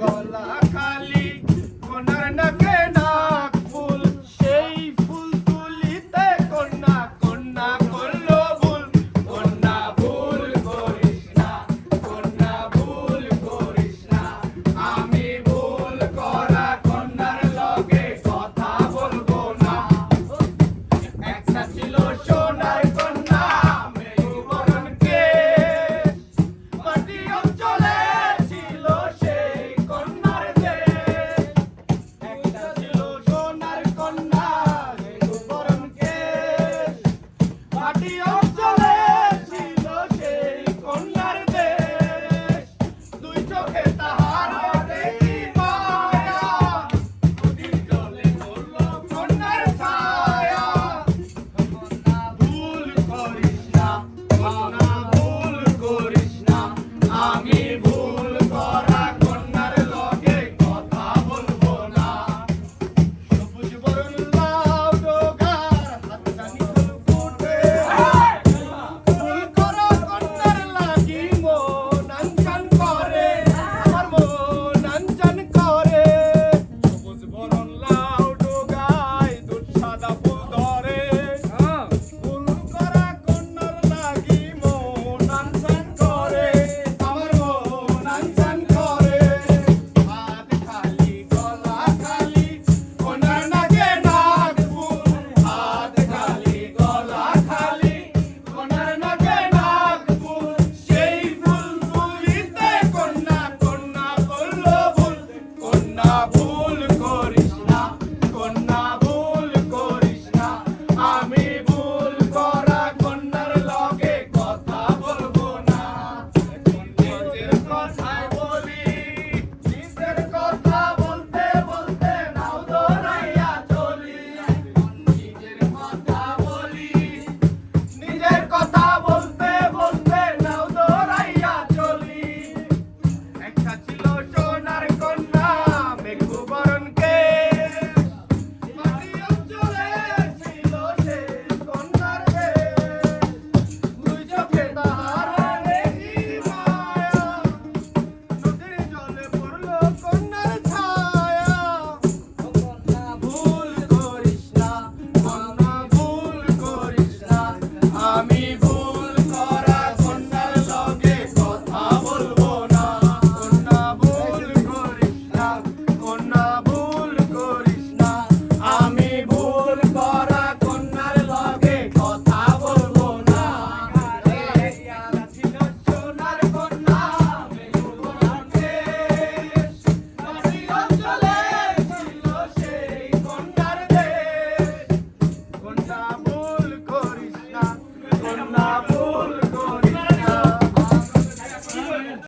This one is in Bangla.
গলা খালি কোনার নাকে নাক ফুল সেই ফুল তুলিতে কন্যা কন্যা করলো ভুল কন্যা ভুল করিস না কন্যা ভুল করিস না আমি ভুল করা কন্যার লগে কথা বলবো না একটা ছিল সোনার কন্যা মেরুবরণ কেশ মাটি অঞ্চলে ছিল সেই কন্যার দেশ একটা ছিল সোনার কন্যা মেরুবরণ কেশ মাটি অঞ্চলে ছিল সেই কন্যার দেশ দুই চোখে তাহার